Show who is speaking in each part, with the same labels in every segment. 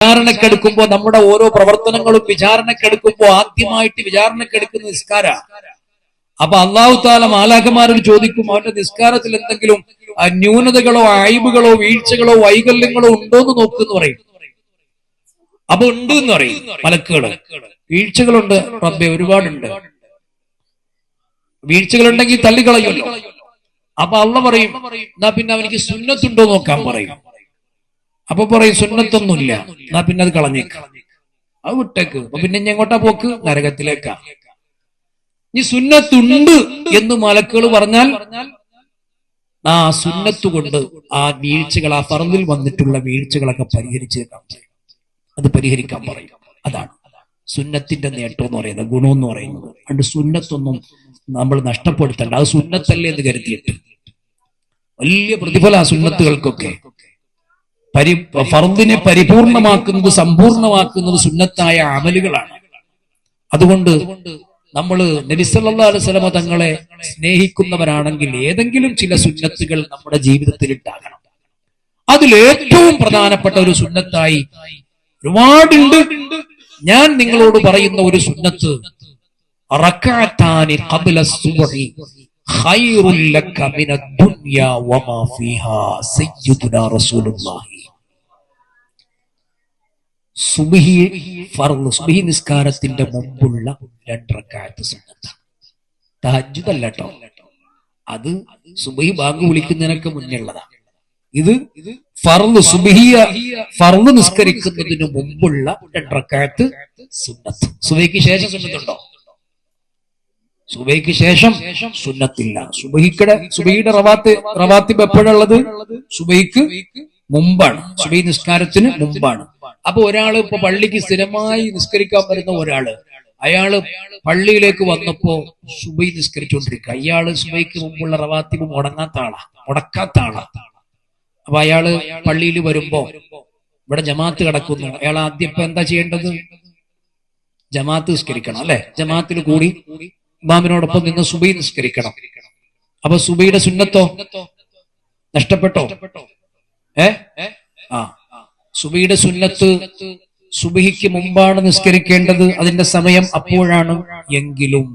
Speaker 1: വിചാരണക്കെടുക്കുമ്പോ നമ്മുടെ ഓരോ പ്രവർത്തനങ്ങളും വിചാരണക്കെടുക്കുമ്പോ ആദ്യമായിട്ട് വിചാരണക്കെടുക്കുന്ന നിസ്കാര. അപ്പൊ അള്ളാഹു താല മാലാഖമാരോട് ചോദിക്കും, അവന്റെ നിസ്കാരത്തിൽ എന്തെങ്കിലും ന്യൂനതകളോ അയബുകളോ വീഴ്ചകളോ വൈകല്യങ്ങളോ ഉണ്ടോ എന്ന് നോക്കുന്നു പറയും. അപ്പൊ ഉണ്ട് എന്ന് പറയും മലക്കുകള്. വീഴ്ചകളുണ്ട് റബ്ബേ, ഒരുപാടുണ്ട്. വീഴ്ചകളുണ്ടെങ്കിൽ തള്ളിക്കളയുമല്ലോ. അപ്പൊ അള്ളാഹ് പറയും, എന്നാ പിന്നെ അവനിക്ക് സുന്നത്തുണ്ടോ നോക്കാൻ പറയും. അപ്പൊ പറയും സുന്നത്തൊന്നുമില്ല, എന്നാ പിന്നെ അത് കളഞ്ഞേക്ക്, അത് വിട്ടേക്ക്. അപ്പൊ പിന്നെ ഇനി എങ്ങോട്ടാ പോക്ക്? നരകത്തിലേക്കാ. ഈ സുന്നത്തുണ്ട് എന്ന് മലക്കുകൾ പറഞ്ഞാൽ ആ സുന്നത്ത് കൊണ്ട് ആ വീഴ്ചകൾ, ആ ഫർദിൽ വന്നിട്ടുള്ള വീഴ്ചകളൊക്കെ പരിഹരിച്ചേക്കാൻ പറയും. അത് പരിഹരിക്കാൻ പറയും. അതാണ് സുന്നത്തിന്റെ നേട്ടം എന്ന് പറയുന്നത്, ഗുണം എന്ന് പറയുന്നത്. അതുകൊണ്ട് സുന്നത്തൊന്നും നമ്മൾ നഷ്ടപ്പെടുത്തണ്ട. അത് സുന്നത്തല്ലേ എന്ന് കരുതിയിട്ട് വലിയ പ്രതിഫല ആ സുന്നത്തുകൾക്കൊക്കെ. ഫർദിനെ പരിപൂർണമാക്കുന്നത്, സമ്പൂർണമാക്കുന്നത് സുന്നത്തായ അമലുകളാണ്. അതുകൊണ്ട് നമ്മൾ നബി സല്ലല്ലാഹു അലൈഹി വസല്ലം തങ്ങളെ സ്നേഹിക്കുന്നവരാണെങ്കിൽ ഏതെങ്കിലും ചില സുന്നത്തുകൾ നമ്മുടെ ജീവിതത്തിൽ ഉണ്ടാകണം. അതിലേറ്റവും പ്രധാനപ്പെട്ട ഒരു സുന്നത്തായി ഒരുപാടുണ്ട്. ഞാൻ നിങ്ങളോട് പറയുന്ന ഒരു സുന്നത്ത്, റക്അത്താനി ഖബ്ല സുബ്ഹി ഖൈറുൽ ലക മിനദ് ദുനിയ വമാ ഫീഹാ സയ്യിദുനാ റസൂലുള്ളാഹി. സുബ്ഹി ഫർള്, സുബ്ഹി നിസ്കാരത്തിന്റെ മുമ്പുള്ള 2 റക്അത്ത് സുന്നത്ത്. തഹജ്ജുദ് അല്ല കേട്ടോ, അത് സുബ്ഹി ബാങ്ക് വിളിക്കുന്നതിനൊക്കെ മുന്നുള്ളതാണ്. ഇത് ഫർള്, സുബ്ഹിയ ഫർള് നിസ്കരിക്കുന്നതിന് മുമ്പുള്ള 2 റക്അത്ത് സുന്നത്ത്. സുബ്ഹിക്ക് ശേഷം സുന്നത്തുണ്ടോ? സുബഹിക്ക് ശേഷം സുന്നത്തില്ല. സുബഹിയുടെ റവാത്തിബ് എപ്പോഴുള്ളത്? സുബഹിക്ക് മുമ്പാണ്, സുബഹി നിസ്കാരത്തിന് മുമ്പാണ്. അപ്പൊ ഒരാള് ഇപ്പൊ പള്ളിക്ക് സ്ഥിരമായി നിസ്കരിക്കാൻ വരുന്ന ഒരാള്, അയാള് പള്ളിയിലേക്ക് വന്നപ്പോ സുബഹി നിസ്കരിച്ചുകൊണ്ടിരിക്കുക. അയാള് സുബഹിക്ക് മുമ്പുള്ള റവാത്തിബ് മുടക്കാത്ത ആളാ. അപ്പൊ അയാള് പള്ളിയിൽ വരുമ്പോ ഇവിടെ ജമാഅത്ത് കിടക്കുന്നു. അയാൾ ആദ്യം ഇപ്പൊ എന്താ ചെയ്യേണ്ടത്? ജമാഅത്ത് നിസ്കരിക്കണം അല്ലെ? ജമാഅത്തിൽ കൂടി ഇമാമിനോടൊപ്പം നിന്ന് സുബഹി നിസ്കരിക്കണം. അപ്പൊ സുബഹിയുടെ സുന്നത്തോ നഷ്ടപ്പെട്ടോ? സുബഹിയുടെ സുന്നത്ത് സുബഹിക്ക് മുമ്പാണ് നിസ്കരിക്കേണ്ടത്, അതിന്റെ സമയം അപ്പോഴാണ്. എങ്കിലും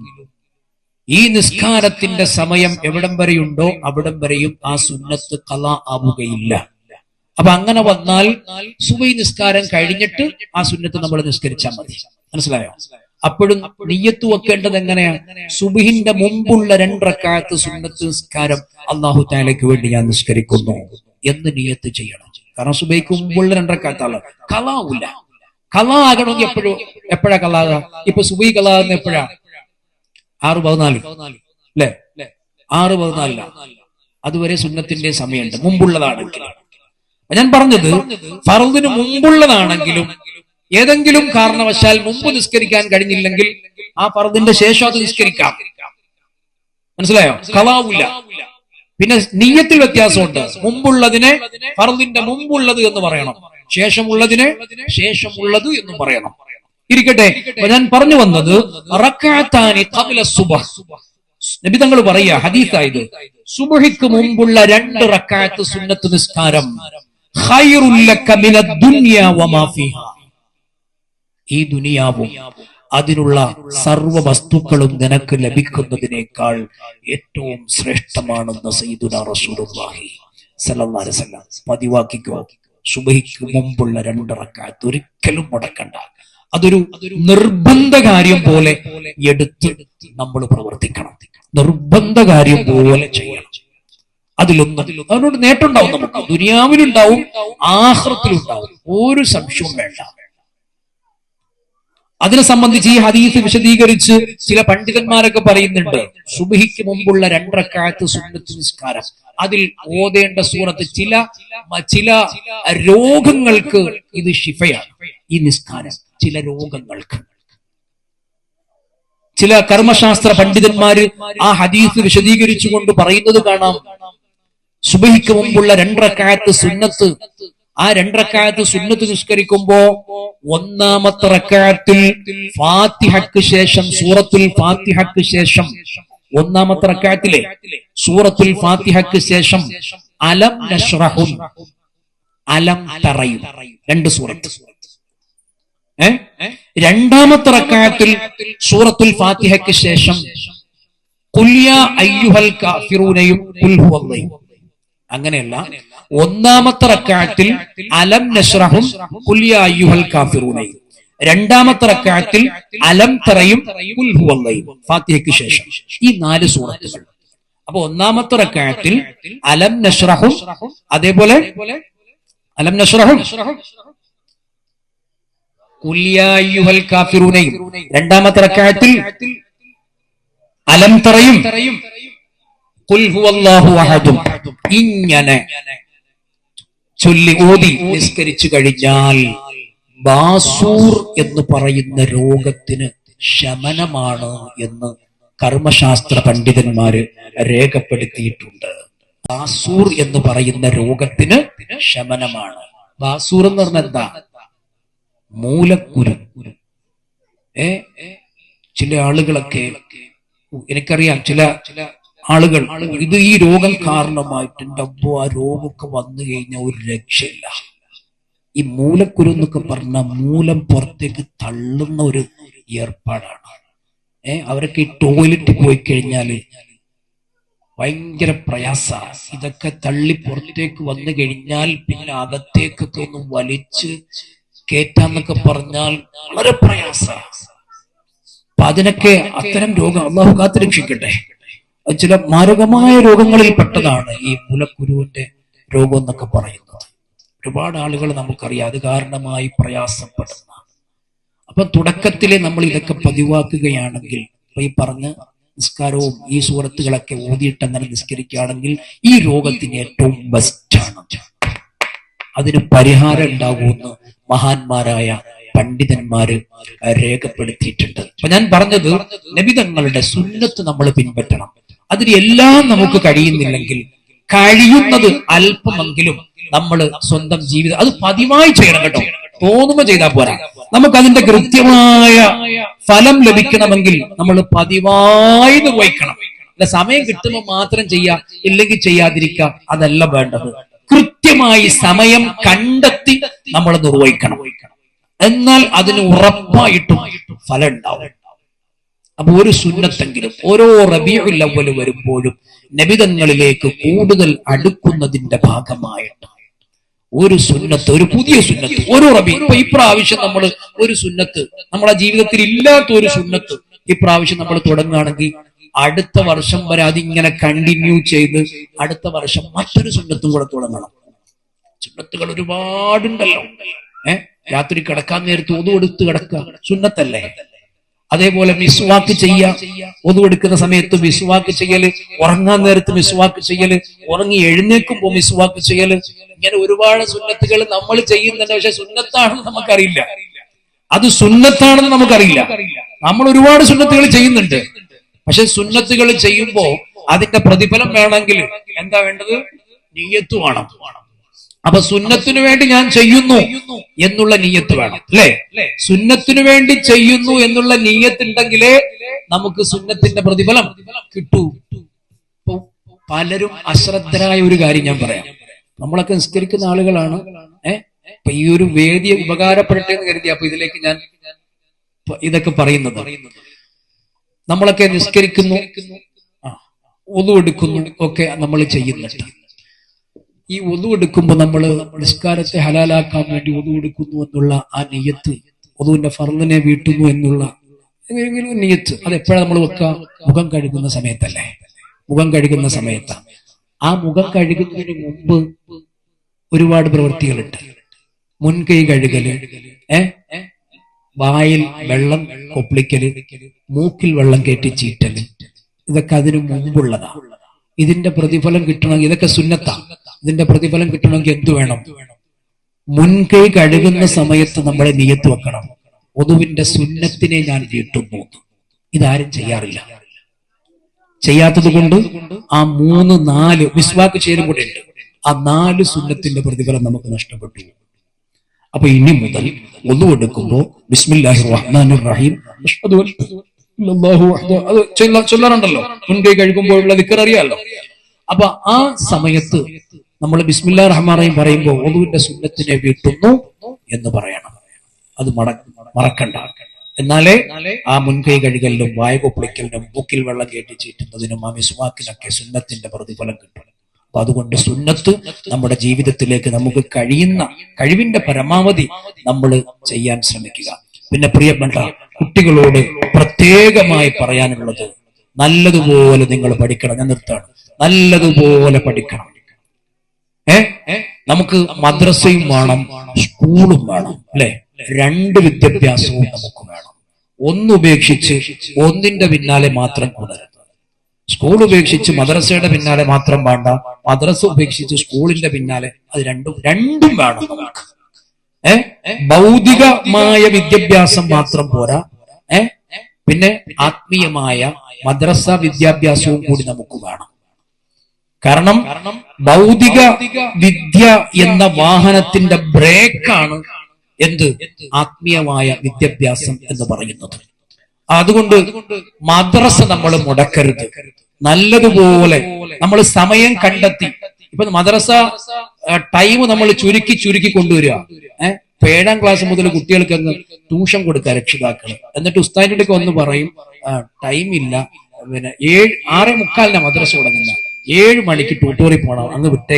Speaker 1: ഈ നിസ്കാരത്തിന്റെ സമയം എവിടം വരെയുണ്ടോ അവിടം വരെയും ആ സുന്നത്ത് ഖളാ ആവുകയില്ല. അപ്പൊ അങ്ങനെ വന്നാൽ സുബഹി നിസ്കാരം കഴിഞ്ഞിട്ട് ആ സുന്നത്ത് നമ്മൾ നിസ്കരിച്ചാൽ മതി. മനസ്സിലായോ? അപ്പോഴും നിയ്യത്ത് വെക്കേണ്ടത് എങ്ങനെയാണ്? സുബ്ഹിന്റെ മുമ്പുള്ള 2 റക്അത്ത് സുന്നത്ത് നിസ്കാരം അല്ലാഹു തആലയ്ക്ക് വേണ്ടി ഞാൻ നിസ്കരിക്കുന്നു എന്ന് നിയ്യത്ത് ചെയ്യണം. കാരണം സുബ്ഹിക്ക് മുമ്പുള്ള 2 റക്അത്താണ്. ഖളാ ആവില്ല. ഖളാ ആകണമെങ്കിൽ എപ്പോഴാ ഖളാ? ഇപ്പൊ സുബ്ഹി ഖളാ ആകുന്ന എപ്പോഴാ? 6:14 അല്ലെ? 6:14. അതുവരെ സുന്നത്തിന്റെ സമയമുണ്ട്, മുമ്പുള്ളതാണെങ്കിൽ. ഞാൻ പറഞ്ഞത് ഫർദിന് മുമ്പുള്ളതാണെങ്കിലും ഏതെങ്കിലും കാരണവശാൽ മുമ്പ് നിസ്കരിക്കാൻ കഴിഞ്ഞില്ലെങ്കിൽ ആ ഫർദിന്റെ ശേഷം അത് നിസ്കരിക്കാം. മനസ്സിലായോ? ഖളാവില്ല. പിന്നെ നിയ്യത്തിൽ വ്യത്യാസമുണ്ട്. മുമ്പുള്ളതിനെ ഫർദിന്റെ മുമ്പുള്ളത് എന്ന് പറയണം, ശേഷമുള്ളതിനെ ശേഷമുള്ളത് എന്നും പറയണം. ഇരിക്കട്ടെ, ഞാൻ പറഞ്ഞു വന്നത് റക്അത്താനി ഖബ്ല സുബ്ഹ്. നബി തങ്ങൾ പറയാ, ഹദീസായത്, സുബ്ഹിക്ക് മുമ്പുള്ള 2 റക്അത്ത് സുന്നത്ത് നിസ്കാരം ഖൈറുൽ ലക മിനദ് ദുനിയ വമാ ഫീഹാ. ഈ ദുനിയാവും അതിനുള്ള സർവ്വ വസ്തുക്കളും നിനക്ക് ലഭിക്കുന്നതിനേക്കാൾ ഏറ്റവും ശ്രേഷ്ഠമാണെന്ന് സയ്യിദുനാ റസൂലുള്ളാഹി സ്വല്ലല്ലാഹു അലൈഹി വസല്ലം. പതിവാക്കിക്കോ, സുബ്ഹിക്ക് മുമ്പുള്ള 2 റക്അത്ത് ഒരിക്കലും മുടക്കണ്ട. അതൊരു നിർബന്ധ കാര്യം പോലെ എടുത്ത് നമ്മൾ പ്രവർത്തിക്കണം. നിർബന്ധ കാര്യം പോലെ ചെയ്യണം. അതിനോട് നേട്ടം ഉണ്ടാവും. നമുക്ക് ദുനിയാവിലുണ്ടാവും, ആഖിറത്തിലുണ്ടാവും. ഒരു സംശയവും വേണ്ട. അതിനെ സംബന്ധിച്ച് ഈ ഹദീസ് വിശദീകരിച്ച് ചില പണ്ഡിതന്മാരൊക്കെ പറയുന്നുണ്ട്, സുബ്ഹിക്ക് മുമ്പുള്ള 2 റക്അത്ത് സുന്നത്ത് നിസ്കാരം, അതിൽ ഓതേണ്ട സൂറത്ത് ചില രോഗങ്ങൾക്ക് ഇത് ശിഫയാണ്. ഈ നിസ്കാരം ചില രോഗങ്ങൾക്ക്. ചില കർമ്മശാസ്ത്ര പണ്ഡിതന്മാര് ആ ഹദീസ് വിശദീകരിച്ചുകൊണ്ട് പറയുന്നത് കാണാം, സുബ്ഹിക്ക് മുമ്പുള്ള 2 റക്അത്ത് സുന്നത്ത്, ആ 2 റക്അത്ത് സുന്നത്ത് നിസ്കരിക്കുമ്പോ 1-ാമത്തെ റക്അത്തിൽ ഫാത്തിഹയ്ക്ക് ശേഷം, സൂറത്തുൽ ഫാത്തിഹയ്ക്ക് ശേഷം, 1-ാമത്തെ റക്അത്തിലെ സൂറത്തുൽ ഫാത്തിഹയ്ക്ക് ശേഷം അലം നശ്റഹും, അലം തറയും, 2 സൂറത്ത്. രണ്ടാമത്തെ റക്അത്തിൽ സൂറത്തുൽ ഫാത്തിഹയ്ക്ക് ശേഷം ഖുൽ യാ അയ്യുഹൽ കാഫിറൂനയും ഖുൽ ഹുവല്ലാഹ്. അങ്ങനെയല്ല, ഒന്നാമത്തെ റക്അത്തിൽ അലം നശ്റഹും ഖുൽ യാ അയ്യുഹൽ കാഫിറൂനയും, രണ്ടാമത്തെ റക്അത്തിൽ അലം തറയും ഖുൽ ഹുവല്ലാഹ് ഫാത്തിഹയ്ക്ക് ശേഷം. ഈ 4 സൂറത്തുകൾ. അപ്പൊ ഒന്നാമത്തെ റക്അത്തിൽ അലം നശ്റഹും, അതേപോലെ അലം നശ്റഹും ഖുൽ യാ അയ്യുഹൽ കാഫിറൂനയും, രണ്ടാമത്തെ റക്അത്തിൽ അലം തറയും ഖുൽ ഹുവല്ലാഹു അഹദും. ഇങ്ങനെ ചൊല്ലി ഓതി നിസ്കരിച്ചു കഴിഞ്ഞാൽ ബാസൂർ എന്ന് പറയുന്ന രോഗത്തിന് ശമനമാണ് എന്ന് കർമ്മശാസ്ത്ര പണ്ഡിതന്മാര് രേഖപ്പെടുത്തിയിട്ടുണ്ട്. ബാസൂർ എന്ന് പറയുന്ന രോഗത്തിന് ശമനമാണ്. ബാസൂർ എന്ന് പറഞ്ഞാൽ എന്താ? മൂലക്കുരു. ചില ആളുകളൊക്കെ, എനിക്കറിയാം ചില ആളുകൾ, ഇത് ഈ രോഗം കാരണമായിട്ട് ആ രോഗമൊക്കെ വന്നു കഴിഞ്ഞാൽ ഒരു രക്ഷയില്ല. ഈ മൂലക്കുരു എന്നൊക്കെ പറഞ്ഞാൽ മൂലം പുറത്തേക്ക് തള്ളുന്ന ഒരു ഏർപ്പാടാണ്. അവരൊക്കെ ഈ ടോയ്ലറ്റ് പോയി കഴിഞ്ഞാല് ഭയങ്കര പ്രയാസ. ഇതൊക്കെ തള്ളി പുറത്തേക്ക് വന്നു കഴിഞ്ഞാൽ പിന്നെ അകത്തേക്കൊക്കെ ഒന്ന് വലിച്ച് കേറ്റാന്നൊക്കെ പറഞ്ഞാൽ വളരെ പ്രയാസ. അപ്പൊ അതിനൊക്കെ അത്തരം രോഗം അള്ളാഹു കാത്തുരക്ഷിക്കട്ടെ. ചില മാരകമായ രോഗങ്ങളിൽ പെട്ടതാണ് ഈ മൂലക്കുരുവിന്റെ രോഗം എന്നൊക്കെ പറയുന്നത്. ഒരുപാട് ആളുകൾ നമുക്കറിയാം അത് കാരണമായി പ്രയാസപ്പെടുന്നതാണ്. അപ്പൊ തുടക്കത്തിലെ നമ്മൾ ഇതൊക്കെ പതിവാക്കുകയാണെങ്കിൽ, ഈ പറഞ്ഞ നിസ്കാരവും ഈ സൂറത്തുകളൊക്കെ ഓതിയിട്ട് അങ്ങനെ നിസ്കരിക്കുകയാണെങ്കിൽ ഈ രോഗത്തിന് ഏറ്റവും ബെസ്റ്റാണ്. അതിന് പരിഹാരം ഉണ്ടാകുമെന്ന് മഹാന്മാരായ പണ്ഡിതന്മാര് രേഖപ്പെടുത്തിയിട്ടുണ്ട്. അപ്പൊ ഞാൻ പറഞ്ഞത്, നബിതങ്ങളുടെ സുന്നത്ത് നമ്മൾ പിൻപറ്റണം. അതിന് എല്ലാം നമുക്ക് കഴിയുന്നില്ലെങ്കിൽ കഴിയുന്നത് അല്പമെങ്കിലും നമ്മൾ സ്വന്തം ജീവിതം അത് പതിവായി ചെയ്യണം കേട്ടോ. തോന്നുമ്പോ ചെയ്താൽ പോരാ. നമുക്ക് അതിന്റെ കൃത്യമായ ഫലം ലഭിക്കണമെങ്കിൽ നമ്മൾ പതിവായി നിർവഹിക്കണം. അല്ല സമയം കിട്ടുമ്പോൾ മാത്രം ചെയ്യാ, ഇല്ലെങ്കിൽ ചെയ്യാതിരിക്കുക, അതല്ല വേണ്ടത്. കൃത്യമായി സമയം കണ്ടെത്തി നമ്മൾ നിർവഹിക്കണം. എന്നാൽ അതിന് ഉറപ്പായിട്ടും ഫലം ഉണ്ടാവും. അപ്പൊ ഒരു സുന്നത്തെങ്കിലും ഓരോ റബീഉൽ അവ്വൽ വരുമ്പോഴും നബിതങ്ങളിലേക്ക് കൂടുതൽ അടുക്കുന്നതിന്റെ ഭാഗമായിട്ട് ഒരു സുന്നത്ത്, ഒരു പുതിയ സുന്നത്ത്, ഒരു റബീ. ഇപ്പൊ ഇപ്രാവശ്യം നമ്മൾ ഒരു സുന്നത്ത്, നമ്മളെ ജീവിതത്തിൽ ഇല്ലാത്ത ഒരു സുന്നത്ത് ഇപ്രാവശ്യം നമ്മൾ തുടങ്ങുകയാണെങ്കിൽ അടുത്ത വർഷം വരെ അതിങ്ങനെ കണ്ടിന്യൂ ചെയ്ത് അടുത്ത വർഷം മറ്റൊരു സുന്നത്തും കൂടെ തുടങ്ങണം. സുന്നത്തുകൾ ഒരുപാടുണ്ടല്ലോ. രാത്രി കിടക്കാൻ നേരത്ത് ഒതുവെടുത്ത് കിടക്കുക സുന്നത്തല്ലേ? അതേപോലെ മിസ്വാക്ക് ചെയ്യുക, ഒതുവെടുക്കുന്ന സമയത്ത് മിസ്വാക്ക് ചെയ്യല്, ഉറങ്ങാൻ നേരത്ത് മിസ്വാക്ക് ചെയ്യല്, ഉറങ്ങി എഴുന്നേൽക്കുമ്പോ മിസ്വാക്ക് ചെയ്യല്, ഇങ്ങനെ ഒരുപാട് സുന്നത്തുകൾ നമ്മൾ ചെയ്യുന്നുണ്ട്. പക്ഷെ സുന്നത്താണെന്ന് നമുക്കറിയില്ല. അത് സുന്നത്താണെന്ന് നമുക്കറിയില്ല. നമ്മൾ ഒരുപാട് സുന്നത്തുകൾ ചെയ്യുന്നുണ്ട്. പക്ഷെ സുന്നത്തുകൾ ചെയ്യുമ്പോ അതിന്റെ പ്രതിഫലം വേണമെങ്കിൽ എന്താ വേണ്ടത്? നിയ്യത്ത് വേണം. അപ്പൊ സുന്നത്തിനു വേണ്ടി ഞാൻ ചെയ്യുന്നു എന്നുള്ള നിയ്യത്ത് വേണം, അല്ലേ? സുന്നത്തിനു വേണ്ടി ചെയ്യുന്നു എന്നുള്ള നിയ്യത്ത് ഉണ്ടെങ്കിലേ നമുക്ക് സുന്നത്തിന്റെ പ്രതിഫലം കിട്ടൂ. പലരും അശ്രദ്ധരായ ഒരു കാര്യം ഞാൻ പറയാം. നമ്മളൊക്കെ നിസ്കരിക്കുന്ന ആളുകളാണ്. അപ്പൊ ഈ ഒരു വേദിയെ ഉപകാരപ്പെടട്ടെ എന്ന് കരുതി അപ്പൊ ഇതിലേക്ക് ഞാൻ ഇതൊക്കെ പറയുന്നത്. നമ്മളൊക്കെ നിസ്കരിക്കുന്നു, ഒതു എടുക്കുന്നു ഒക്കെ നമ്മൾ ചെയ്യുന്നുണ്ട്. ഈ ഒതു എടുക്കുമ്പോൾ നമ്മൾ നിസ്കാരത്തെ ഹലാലാക്കാൻ വേണ്ടി ഒതു എടുക്കുന്നു എന്നുള്ള ആ നിയ്യത്ത്, ഒതുവിന്റെ ഫർദിനെ വീട്ടുന്നു എന്നുള്ള എങ്ങനെയെങ്കിലും നിയ്യത്ത്, അത് എപ്പോഴാണ് നമ്മൾ വെക്കുക? മുഖം കഴുകുന്ന സമയത്തല്ലേ? മുഖം കഴുകുന്ന സമയത്താണ്. ആ മുഖം കഴുകുന്നതിന് മുമ്പ് ഒരുപാട് പ്രവൃത്തികളുണ്ട്. മുൻകൈ കഴുകല്, വായിൽ വെള്ളം കൊപ്പിളിക്കല്, മൂക്കിൽ വെള്ളം കയറ്റി ചീറ്റല്, ഇതൊക്കെ അതിനു മുമ്പുള്ളതാണ്. ഇതിന്റെ പ്രതിഫലം കിട്ടണമെങ്കിൽ, ഇതൊക്കെ സുന്നത്താ, ഇതിന്റെ പ്രതിഫലം കിട്ടണമെങ്കിൽ എന്തു വേണം? മുൻകൈ കഴുകുന്ന സമയത്ത് നമ്മളെ നിയ്യത്ത് വെക്കണം, ഒതുവിന്റെ സുന്നത്തിനെ ഞാൻ വീട്ടുന്നു. ഇതാരും ചെയ്യാറില്ല. ചെയ്യാത്തത് കൊണ്ട് ആ 3-4 മിസ്വാക്ക് ചെയ്യലും കൂടെ ഉണ്ട്. ആ 4 സുന്നത്തിന്റെ പ്രതിഫലം നമുക്ക് നഷ്ടപ്പെട്ടു. അപ്പൊ ഇനി മുതൽ ഒതു എടുക്കുമ്പോ ബിസ്മില്ലാഹിർ റഹ്മാനിർ റഹീം അത് ചൊല്ലാറുണ്ടല്ലോ. മുൻകൈ കഴുകുമ്പോഴുള്ള ദിക്ർ അറിയാമല്ലോ. അപ്പൊ ആ സമയത്ത് നമ്മൾ ബിസ്മില്ലാഹിർ റഹ്മാനിർ റഹീം പറയുമ്പോൾ ഒതുവിന്റെ സുന്നത്തിനെ വീട്ടുന്നു എന്ന് പറയണം. അത് മടങ്ങും. മറക്കണ്ട. എന്നാലേ ആ മുൻകൈ കഴുകലിനും വായകൊപ്പിളിക്കലിനും മൂക്കിൽ വെള്ളം കയറ്റി ചീറ്റുന്നതിനും ആ മിസ്വാക്കിനൊക്കെ സുന്നത്തിന്റെ പ്രതിഫലം കിട്ടും. അപ്പൊ അതുകൊണ്ട് സുന്നത്ത് നമ്മുടെ ജീവിതത്തിലേക്ക് നമുക്ക് കഴിവിന്റെ പരമാവധി നമ്മൾ ചെയ്യാൻ ശ്രമിക്കുക. പിന്നെ പ്രിയപ്പെട്ട കുട്ടികളോട് പ്രത്യേകമായി പറയാനുള്ളത്, നല്ലതുപോലെ നിങ്ങൾ പഠിക്കണം. ഞാൻ നിർത്താണ്. നല്ലതുപോലെ പഠിക്കണം. നമുക്ക് മദ്രസയും വേണം, സ്കൂളും വേണം, അല്ലെ? രണ്ട് വിദ്യാഭ്യാസവും നമുക്ക് വേണം. ഒന്നുപേക്ഷിച്ച് ഒന്നിന്റെ പിന്നാലെ മാത്രം കൂടരുത്. സ്കൂൾ ഉപേക്ഷിച്ച് മദ്രസയുടെ പിന്നാലെ മാത്രം വേണ്ട, മദ്രസ ഉപേക്ഷിച്ച് സ്കൂളിന്റെ പിന്നാലെ, അത് രണ്ടും വേണം നമുക്ക്. ഭൗതികമായ വിദ്യാഭ്യാസം മാത്രം പോരാ, പിന്നെ ആത്മീയമായ മദ്രസ വിദ്യാഭ്യാസവും കൂടി നമുക്ക് വേണം. കാരണം ഭൗതിക വിദ്യ എന്ന വാഹനത്തിന്റെ ബ്രേക്കാണ് എന്ത്? ആത്മീയമായ വിദ്യാഭ്യാസം എന്ന് പറയുന്നത്. അതുകൊണ്ട് മദ്രസ നമ്മൾ മുടക്കരുത്. നല്ലതുപോലെ നമ്മൾ സമയം കണ്ടെത്തി. ഇപ്പൊ മദ്രസ ടൈം നമ്മൾ ചുരുക്കി കൊണ്ടുവരിക. 7ാം ക്ലാസ് മുതൽ കുട്ടികൾക്ക് അങ്ങ് ട്യൂഷൻ കൊടുക്കുക രക്ഷിതാക്കള്. എന്നിട്ട് ഉസ്താദിന്റെ അടുക്ക ഒന്ന് പറയും, ടൈമില്ല, പിന്നെ 6:45 മദ്രസ തുടങ്ങുന്ന, 7 മണിക്ക് ട്യൂട്ടോറിൽ പോകണം, അങ്ങ് വിട്ടേക്ക്.